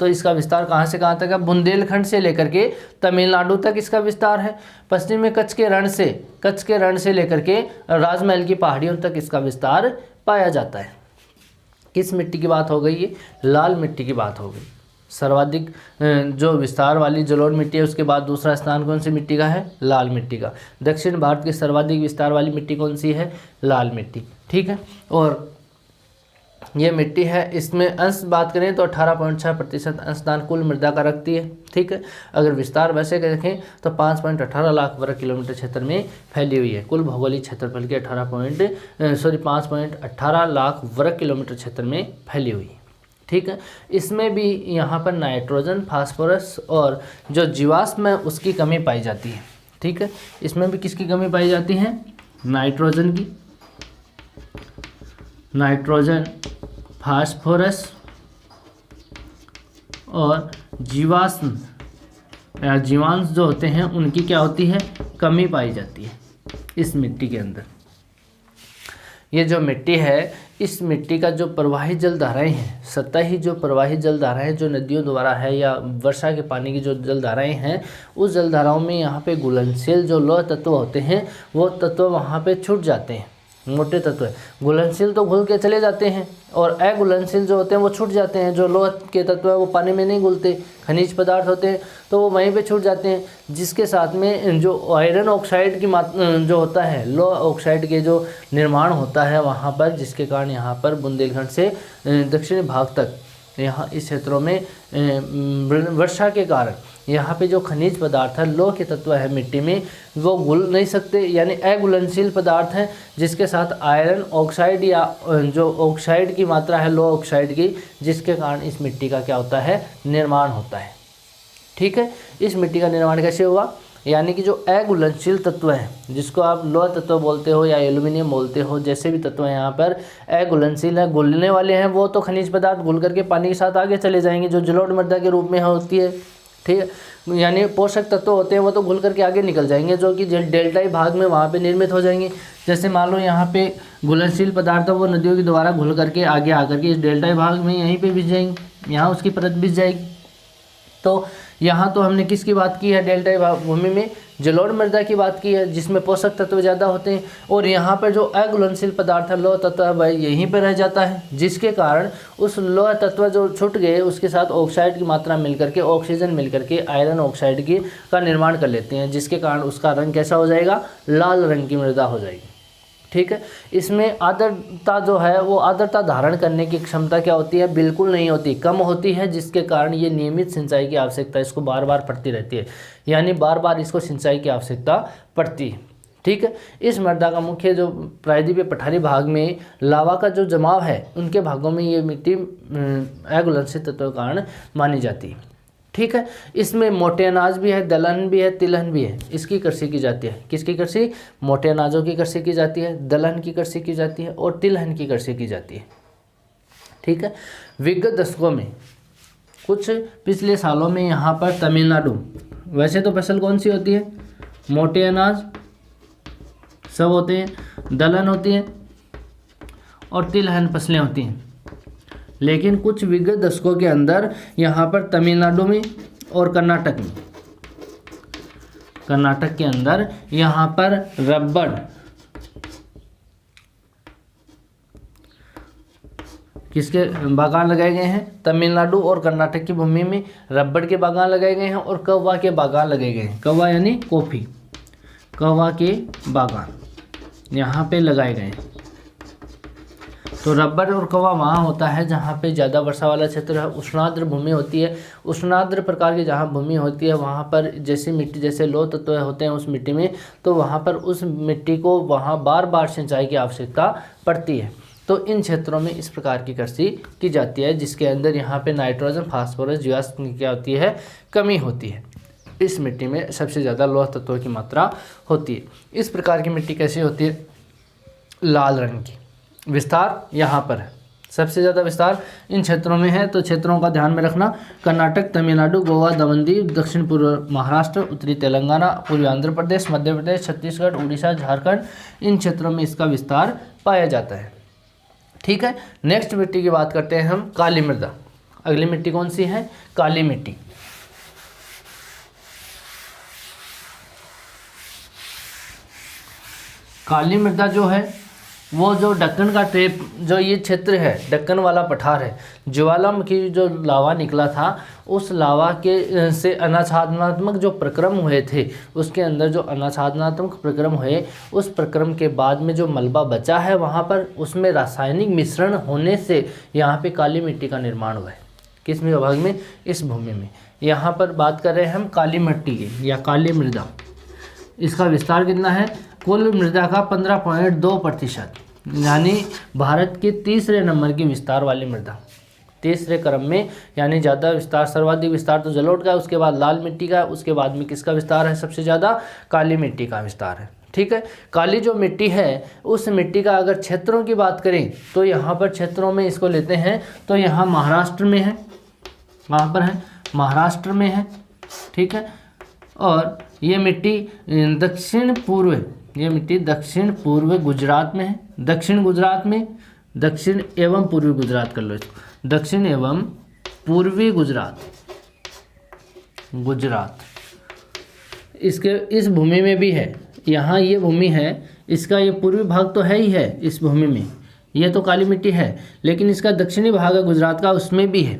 तो इसका विस्तार कहाँ से कहाँ तक है, बुंदेलखंड से लेकर के तमिलनाडु तक इसका विस्तार है। पश्चिम में कच्छ के रण से लेकर के राजमहल की पहाड़ियों तक इसका विस्तार पाया जाता है। किस मिट्टी की बात हो गई, ये लाल मिट्टी की बात हो गई। सर्वाधिक जो विस्तार वाली जलोढ़ मिट्टी है उसके बाद दूसरा स्थान कौन सी मिट्टी का है, लाल मिट्टी का। दक्षिण भारत की सर्वाधिक विस्तार वाली मिट्टी कौन सी है, लाल मिट्टी, ठीक है। और ये मिट्टी है, इसमें अंश बात करें तो 18.6% अंशदान कुल मृदा का रखती है, ठीक है। अगर विस्तार वैसे देखें तो 5.18 लाख वर्ग किलोमीटर क्षेत्र में फैली हुई है। कुल भौगोलिक क्षेत्रफल के 5.18 लाख वर्ग किलोमीटर क्षेत्र में फैली हुई है, ठीक है। इसमें भी यहाँ पर नाइट्रोजन, फास्फोरस और जो जीवाश्म है उसकी कमी पाई जाती है, ठीक है। इसमें भी किसकी कमी पाई जाती है, नाइट्रोजन की, नाइट्रोजन, फास्फोरस और जीवांश जो होते हैं उनकी क्या होती है, कमी पाई जाती है इस मिट्टी के अंदर। ये जो मिट्टी है, इस मिट्टी का जो प्रवाही जल धाराएँ हैं, सतही जो प्रवाही जल धाराएँ जो नदियों द्वारा है या वर्षा के पानी की जो जल धाराएँ हैं, उस जल धाराओं में यहाँ पे घुलनशील जो लौह तत्व होते हैं वो तत्व वहाँ पे छूट जाते हैं। मोटे तत्व है, घुलनशील तो घुल के चले जाते हैं और अघुलनशील जो होते हैं वो छूट जाते हैं। जो लोह के तत्व है वो पानी में नहीं घुलते, खनिज पदार्थ होते हैं तो वो वहीं पे छूट जाते हैं, जिसके साथ में जो आयरन ऑक्साइड की मात्रा जो होता है, लोह ऑक्साइड के जो निर्माण होता है वहाँ पर, जिसके कारण यहाँ पर बुंदेलखंड से दक्षिणी भाग तक यहाँ इस क्षेत्रों में वर्षा के कारण यहाँ पे जो खनिज पदार्थ है, लोह के तत्व है मिट्टी में, वो घुल नहीं सकते, यानी अघुलनशील पदार्थ हैं, जिसके साथ आयरन ऑक्साइड या जो ऑक्साइड की मात्रा है लोह ऑक्साइड की, जिसके कारण इस मिट्टी का क्या होता है, निर्माण होता है, ठीक है। इस मिट्टी का निर्माण कैसे हुआ, यानी कि जो अघुलनशील तत्व हैं, जिसको आप लोह तत्व बोलते हो या एल्यूमिनियम बोलते हो, जैसे भी तत्व हैं यहाँ पर अघुलनशील है, घुलने वाले हैं, वो तो खनिज पदार्थ घुल करके पानी के साथ आगे चले जाएंगे, जो जलोढ़ मृदा के रूप में होती है, ठीक है। यानी पोषक तत्व होते हैं वो तो घुल करके आगे निकल जाएंगे, जो कि डेल्टाई भाग में वहाँ पे निर्मित हो जाएंगे। जैसे मान लो यहाँ पे घुलनशील पदार्थ वो नदियों के द्वारा घुल करके आगे आकर के इस डेल्टाई भाग में यहीं पे बिछ जाएंगे, यहाँ उसकी परत बिछ जाएगी। तो यहाँ तो हमने किसकी बात की है, डेल्टाई भूमि में जलोढ़ मृदा की बात की है, जिसमें पोषक तत्व ज़्यादा होते हैं, और यहाँ पर जो अघुलनशील पदार्थ है लोह तत्व है वह यहीं पर रह जाता है, जिसके कारण उस लोह तत्व जो छूट गए उसके साथ ऑक्साइड की मात्रा मिलकर के, ऑक्सीजन मिलकर के आयरन ऑक्साइड की का निर्माण कर लेते हैं, जिसके कारण उसका रंग कैसा हो जाएगा, लाल रंग की मृदा हो जाएगी, ठीक है। इसमें आर्द्रता जो है वो आर्द्रता धारण करने की क्षमता क्या होती है, बिल्कुल नहीं होती, कम होती है, जिसके कारण ये नियमित सिंचाई की आवश्यकता इसको बार बार पड़ती रहती है, यानी बार बार इसको सिंचाई की आवश्यकता पड़ती है, ठीक है। इस मृदा का मुख्य जो प्रायद्वीपीय पठारी भाग में लावा का जो जमाव है उनके भागों में ये मिट्टी अघुलनशील तत्व के कारण मानी जाती है, ठीक है। इसमें मोटे अनाज भी है, दलहन भी है, तिलहन भी है, इसकी कृषि की जाती है। किसकी कृषि, मोटे अनाजों की कृषि की जाती है, दलहन की कृषि की जाती है और तिलहन की कृषि की जाती है, ठीक है। विगत दशकों में कुछ पिछले सालों में यहाँ पर तमिलनाडु, वैसे तो फसल कौन सी होती है, मोटे अनाज सब होते हैं, दलहन होती है और तिलहन फसलें होती हैं, लेकिन कुछ विगत दशकों के अंदर यहाँ पर तमिलनाडु में और कर्नाटक कर्नाटक के अंदर यहाँ पर रबड़ किसके बागान लगाए गए हैं? तमिलनाडु और कर्नाटक की भूमि में रबड़ के बागान लगाए गए हैं और कहवा के बागान लगाए गए हैं। कहवा यानी कॉफ़ी, कहवा के बागान यहाँ पे लगाए गए हैं। तो रबड़ और कहवा वहाँ होता है जहाँ पे ज़्यादा वर्षा वाला क्षेत्र है, उष्णाद्र भूमि होती है। उष्णाद्र प्रकार की जहाँ भूमि होती है वहाँ पर जैसी मिट्टी, जैसे लौह तत्व होते हैं उस मिट्टी में, तो वहाँ पर उस मिट्टी को वहाँ बार बार सिंचाई की आवश्यकता पड़ती है। तो इन क्षेत्रों में इस प्रकार की कृषि की जाती है जिसके अंदर यहाँ पे नाइट्रोजन, फास्फोरस, जीवाश्म की क्या होती है? कमी होती है। इस मिट्टी में सबसे ज़्यादा लौह तत्वों की मात्रा होती है। इस प्रकार की मिट्टी कैसी होती है? लाल रंग की। विस्तार यहाँ पर है, सबसे ज़्यादा विस्तार इन क्षेत्रों में है। तो क्षेत्रों का ध्यान में रखना, कर्नाटक, तमिलनाडु, गोवा, दमन दीव, दक्षिण पूर्व महाराष्ट्र, उत्तरी तेलंगाना, पूर्वी आंध्र प्रदेश, मध्य प्रदेश, छत्तीसगढ़, उड़ीसा, झारखंड, इन क्षेत्रों में इसका विस्तार पाया जाता है। ठीक है। नेक्स्ट मिट्टी की बात करते हैं हम, काली मृदा। अगली मिट्टी कौन सी है? काली मिट्टी। काली मृदा जो है वो जो दक्कन का ट्रेप, जो ये क्षेत्र है, दक्कन वाला पठार है, ज्वालामुखी जो लावा निकला था उस लावा के से अनाच्छादनात्मक जो प्रक्रम हुए थे, उसके अंदर जो अनाच्छादनात्मक प्रक्रम हुए, उस प्रक्रम के बाद में जो मलबा बचा है वहाँ पर, उसमें रासायनिक मिश्रण होने से यहाँ पे काली मिट्टी का निर्माण हुआ है। किस विभाग में? इस भूमि में। यहाँ पर बात कर रहे हैं हम काली मिट्टी की या काली मृदा। इसका विस्तार कितना है? कुल मृदा का 15.2%, यानी भारत के तीसरे नंबर की विस्तार वाली मृदा, तीसरे क्रम में, यानी ज़्यादा विस्तार, सर्वाधिक विस्तार तो जलोढ़ का है, उसके बाद लाल मिट्टी का, उसके बाद में किसका विस्तार है? सबसे ज़्यादा काली मिट्टी का विस्तार है। ठीक है। काली जो मिट्टी है उस मिट्टी का अगर क्षेत्रों की बात करें तो यहाँ पर क्षेत्रों में इसको लेते हैं तो यहाँ महाराष्ट्र में है, वहाँ पर है, महाराष्ट्र में है। ठीक है। और ये मिट्टी दक्षिण पूर्व, ये मिट्टी दक्षिण पूर्व गुजरात में है, दक्षिण गुजरात में, दक्षिण एवं पूर्वी गुजरात कर लो इसको, दक्षिण एवं पूर्वी गुजरात, गुजरात इसके इस भूमि में भी है। यहाँ ये भूमि है, इसका ये पूर्वी भाग तो है ही है इस भूमि में, ये तो काली मिट्टी है, लेकिन इसका दक्षिणी भाग है गुजरात का, उसमें भी है।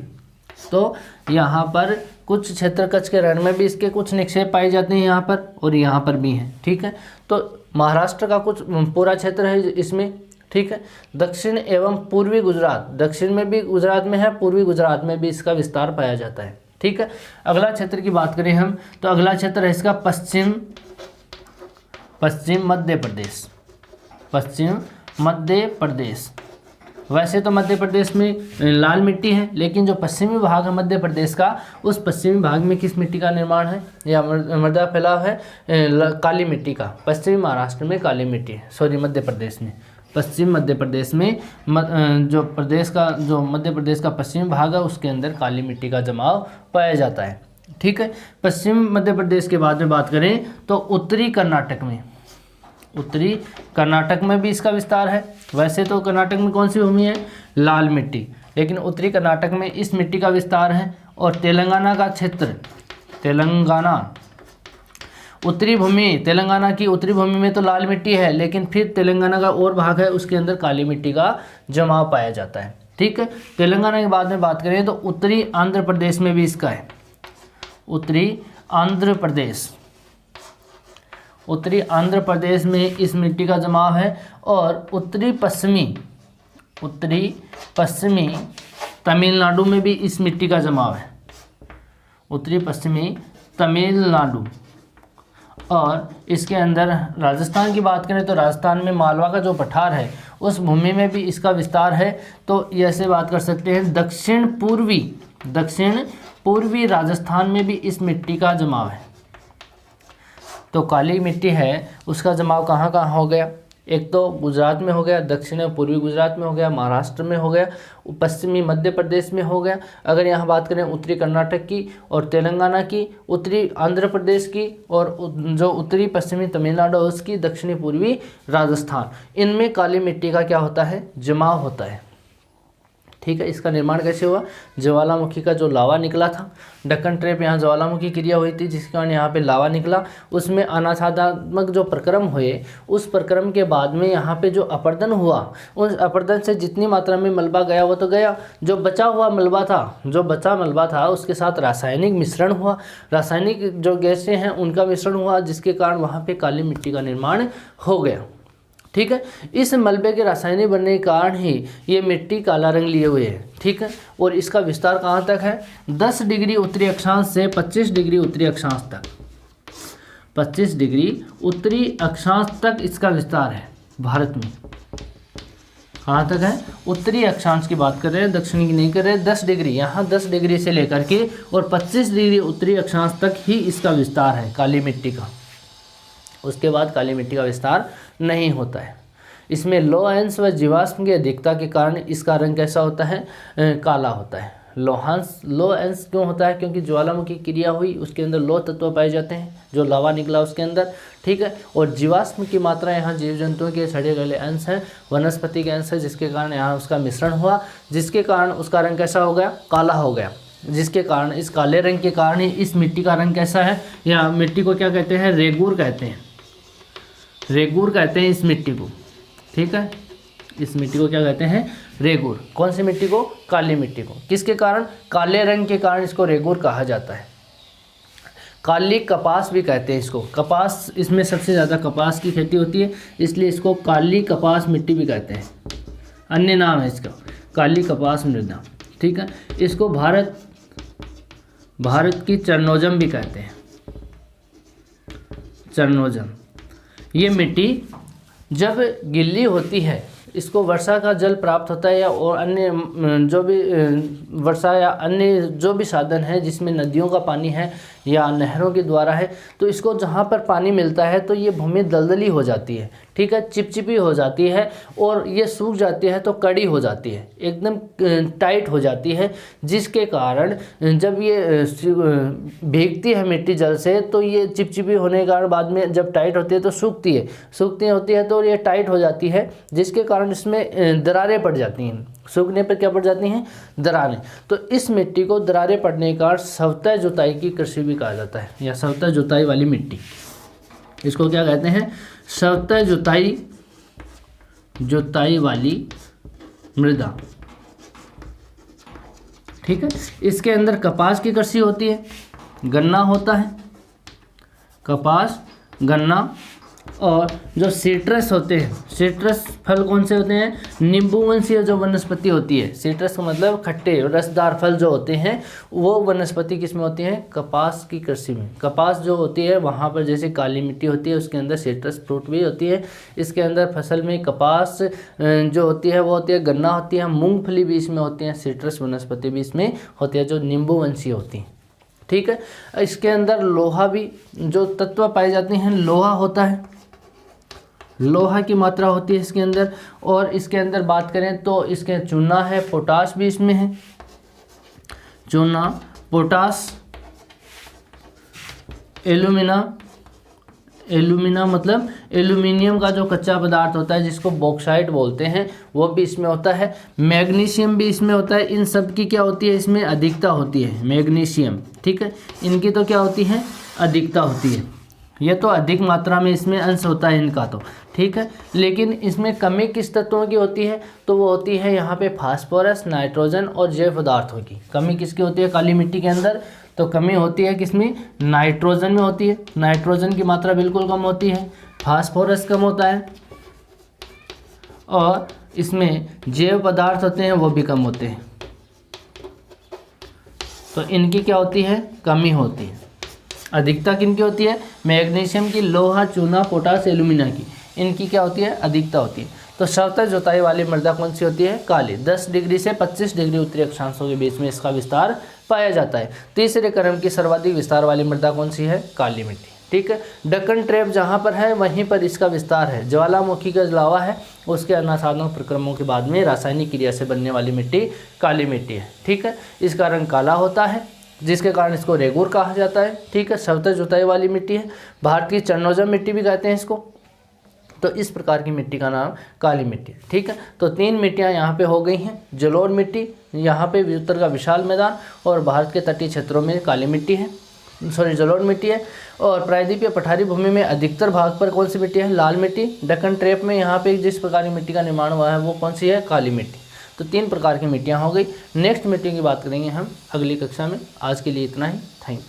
तो यहाँ पर कुछ क्षेत्र कच्छ के रण में भी इसके कुछ निक्षेप पाए जाते हैं यहाँ पर, और यहाँ पर भी हैं। ठीक है। तो महाराष्ट्र का कुछ पूरा क्षेत्र है इसमें। ठीक है। दक्षिण एवं पूर्वी गुजरात, दक्षिण में भी गुजरात में है, पूर्वी गुजरात में भी इसका विस्तार पाया जाता है। ठीक है। अगला क्षेत्र की बात करें हम तो अगला क्षेत्र है इसका पश्चिम मध्य प्रदेश, पश्चिम मध्य प्रदेश। वैसे तो मध्य प्रदेश में लाल मिट्टी है, लेकिन जो पश्चिमी भाग है मध्य प्रदेश का, उस पश्चिमी भाग में किस मिट्टी का निर्माण है या मृदा फैलाव है? काली मिट्टी का। पश्चिमी महाराष्ट्र में काली मिट्टी है, सॉरी मध्य प्रदेश में, पश्चिम मध्य प्रदेश में जो मध्य प्रदेश का पश्चिमी भाग है उसके अंदर काली मिट्टी का जमाव पाया जाता है। ठीक है। पश्चिम मध्य प्रदेश के बाद में बात करें तो उत्तरी कर्नाटक में, उत्तरी कर्नाटक में भी इसका विस्तार है। वैसे तो कर्नाटक में कौन सी भूमि है? लाल मिट्टी, लेकिन उत्तरी कर्नाटक में इस मिट्टी का विस्तार है। और तेलंगाना का क्षेत्र, तेलंगाना उत्तरी भूमि, तेलंगाना की उत्तरी भूमि में तो लाल मिट्टी है, लेकिन फिर तेलंगाना का और भाग है उसके अंदर काली मिट्टी का जमाव पाया जाता है। ठीक है। तेलंगाना के बाद में बात करें तो उत्तरी आंध्र प्रदेश में भी इसका है, उत्तरी आंध्र प्रदेश, उत्तरी आंध्र प्रदेश में इस मिट्टी का जमाव है। और उत्तरी पश्चिमी तमिलनाडु में भी इस मिट्टी का जमाव है, उत्तरी पश्चिमी तमिलनाडु। और इसके अंदर राजस्थान की बात करें तो राजस्थान में मालवा का जो पठार है उस भूमि में भी इसका विस्तार है। तो ऐसे बात कर सकते हैं दक्षिण पूर्वी राजस्थान में भी इस मिट्टी का जमाव है। तो काली मिट्टी है उसका जमाव कहाँ कहाँ हो गया? एक तो गुजरात में हो गया, दक्षिण और पूर्वी गुजरात में हो गया, महाराष्ट्र में हो गया, पश्चिमी मध्य प्रदेश में हो गया। अगर यहाँ बात करें उत्तरी कर्नाटक की और तेलंगाना की, उत्तरी आंध्र प्रदेश की, और जो उत्तरी पश्चिमी तमिलनाडु उसकी, दक्षिणी पूर्वी राजस्थान, इनमें काली मिट्टी का क्या होता है? जमाव होता है। ठीक है। इसका निर्माण कैसे हुआ? ज्वालामुखी का जो लावा निकला था, दक्कन ट्रैप, यहाँ ज्वालामुखी क्रिया हुई थी जिसके कारण यहाँ पे लावा निकला, उसमें अनाच्छादनात्मक जो प्रक्रम हुए, उस प्रक्रम के बाद में यहाँ पे जो अपरदन हुआ, उस अपरदन से जितनी मात्रा में मलबा गया वो तो गया, जो बचा हुआ मलबा था, जो बचा मलबा था उसके साथ रासायनिक मिश्रण हुआ, रासायनिक जो गैसें हैं उनका मिश्रण हुआ, जिसके कारण वहाँ पे काली मिट्टी का निर्माण हो गया। ठीक है। इस मलबे के रासायनिक बनने के कारण ही ये मिट्टी काला रंग लिए हुए है। ठीक है। और इसका विस्तार कहाँ तक है? 10 डिग्री उत्तरी अक्षांश से 25 डिग्री उत्तरी अक्षांश तक, 25 डिग्री उत्तरी अक्षांश तक इसका विस्तार है भारत में। कहाँ तक है? उत्तरी अक्षांश की बात कर रहे हैं, दक्षिणी की नहीं कर रहे हैं। 10 डिग्री, यहाँ 10 डिग्री से लेकर के और 25 डिग्री उत्तरी अक्षांश तक ही इसका विस्तार है काली मिट्टी का। उसके बाद काली मिट्टी का विस्तार नहीं होता है। इसमें लोहांश व जीवाश्म की अधिकता के कारण इसका रंग कैसा होता है? काला होता है। लोहांश क्यों होता है? क्योंकि ज्वालामुखी क्रिया हुई, उसके अंदर लौह तत्व पाए जाते हैं, जो लावा निकला उसके अंदर। ठीक है। और जीवाश्म की मात्रा यहाँ जीव जंतुओं के सड़े गले अंश है, वनस्पति के अंश है, जिसके कारण यहाँ उसका मिश्रण हुआ, जिसके कारण उसका रंग कैसा हो गया? काला हो गया। जिसके कारण इस काले रंग के कारण ही इस मिट्टी का रंग कैसा है? या मिट्टी को क्या कहते हैं? रेगूर कहते हैं। रेगूर कहते हैं इस मिट्टी को। ठीक है। इस मिट्टी को क्या कहते हैं? रेगूर। कौन सी मिट्टी को? काली मिट्टी को। किसके कारण? काले रंग के कारण इसको रेगूर कहा जाता है। काली कपास भी कहते हैं इसको। कपास, इसमें सबसे ज़्यादा कपास की खेती होती है, इसलिए इसको काली कपास मिट्टी भी कहते हैं। अन्य नाम है इसका काली कपास मृदा। ठीक है। इसको भारत की चरनोजम भी कहते हैं। चरनोजम। ये मिट्टी जब गिल्ली होती है, इसको वर्षा का जल प्राप्त होता है या और अन्य जो भी वर्षा या अन्य जो भी साधन है जिसमें नदियों का पानी है या नहरों के द्वारा है, तो इसको जहाँ पर पानी मिलता है तो ये भूमि दलदली हो जाती है। ठीक है। चिपचिपी हो जाती है और ये सूख जाती है तो कड़ी हो जाती है, एकदम टाइट हो जाती है, जिसके कारण जब ये भीगती है मिट्टी जल से तो ये चिपचिपी होने के कारण बाद में जब टाइट होती है तो सूखती है तो ये टाइट हो जाती है, जिसके कारण इसमें दरारें पड़ जाती हैं। सूखने पर क्या पड़ जाती हैं? दरारें। तो इस मिट्टी को दरारें पड़ने के कारण सवतः जुताई की कृषि भी कहा जाता है, या सवतः जुताई वाली मिट्टी, इसको क्या कहते हैं? सवतः जुताई वाली मृदा। ठीक है। इसके अंदर कपास की कृषि होती है, गन्ना होता है, कपास, गन्ना, और जो सिट्रस होते हैं, सिट्रस फल कौन से होते हैं? नींबूवंशीय जो वनस्पति होती है, सिट्रस का मतलब खट्टे रसदार फल जो होते हैं, वो वनस्पति किस में होती है? कपास की कृषि में। कपास जो होती है वहाँ पर जैसे काली मिट्टी होती है, उसके अंदर सिट्रस फ्रूट भी होती है। इसके अंदर फसल में कपास जो होती है वो होती है, गन्ना होती है, मूंगफली भी इसमें होती है, सिट्रस वनस्पति भी इसमें होती है जो नींबूवंशीय होती है। ठीक है। इसके अंदर लोहा भी, जो तत्व पाए जाते हैं, लोहा होता है, लोहा की मात्रा होती है इसके अंदर। और इसके अंदर बात करें तो इसके चूना है, पोटाश भी इसमें है, चूना, पोटाश, एल्यूमिना मतलब एल्यूमिनियम का जो कच्चा पदार्थ होता है जिसको बॉक्साइट बोलते हैं, वो भी इसमें होता है। मैग्नीशियम भी इसमें होता है। इन सब की क्या होती है? इसमें अधिकता होती है, मैग्नीशियम। ठीक है। इनकी तो क्या होती है? अधिकता होती है। ये तो अधिक मात्रा में इसमें अंश होता है इनका तो। ठीक है। लेकिन इसमें कमी किस तत्वों की होती है? तो वो होती है यहाँ पे फास्फोरस, नाइट्रोजन और जैव पदार्थों की। कमी किसकी होती है काली मिट्टी के अंदर? तो कमी होती है किसमें? नाइट्रोजन में होती है। नाइट्रोजन की मात्रा बिल्कुल कम होती है, फास्फोरस कम होता है, और इसमें जैव पदार्थ होते हैं वो भी कम होते हैं। तो इनकी क्या होती है? कमी होती है। अधिकता किनकी होती है? मैग्नीशियम की, लोहा, चूना, पोटाश, एल्यूमिना की। इनकी क्या होती है? अधिकता होती है। तो सवतः जुताई वाली मृदा कौन सी होती है? काली। 10 डिग्री से 25 डिग्री उत्तरी अक्षांशों के बीच में इसका विस्तार पाया जाता है। तीसरे क्रम की सर्वाधिक विस्तार वाली मृदा कौन सी है? काली मिट्टी। ठीक है। दक्कन ट्रैप जहाँ पर है वहीं पर इसका विस्तार है। ज्वालामुखी का लावा है, उसके अनाच्छादन प्रक्रमों के बाद में रासायनिक क्रिया से बनने वाली मिट्टी काली मिट्टी है। ठीक है। इसका रंग काला होता है, जिसके कारण इसको रेगूर कहा जाता है। ठीक है। सवतः जुताई वाली मिट्टी है। भारत की चरनोजम मिट्टी भी कहते हैं इसको। तो इस प्रकार की मिट्टी का नाम काली मिट्टी। ठीक है, तो 3 मिट्टियाँ यहाँ पे हो गई हैं। जलोढ़ मिट्टी, यहाँ पे उत्तर का विशाल मैदान और भारत के तटीय क्षेत्रों में काली मिट्टी है, जलोढ़ मिट्टी है। और प्रायद्वीपीय पठारी भूमि में अधिकतर भाग पर कौन सी मिट्टी है? लाल मिट्टी। दक्कन ट्रैप में यहाँ पे जिस प्रकार की मिट्टी का निर्माण हुआ है वो कौन सी है? काली मिट्टी। तो 3 प्रकार की मिट्टियाँ हो गई। नेक्स्ट मिट्टी की बात करेंगे हम अगली कक्षा में। आज के लिए इतना ही। Thank you.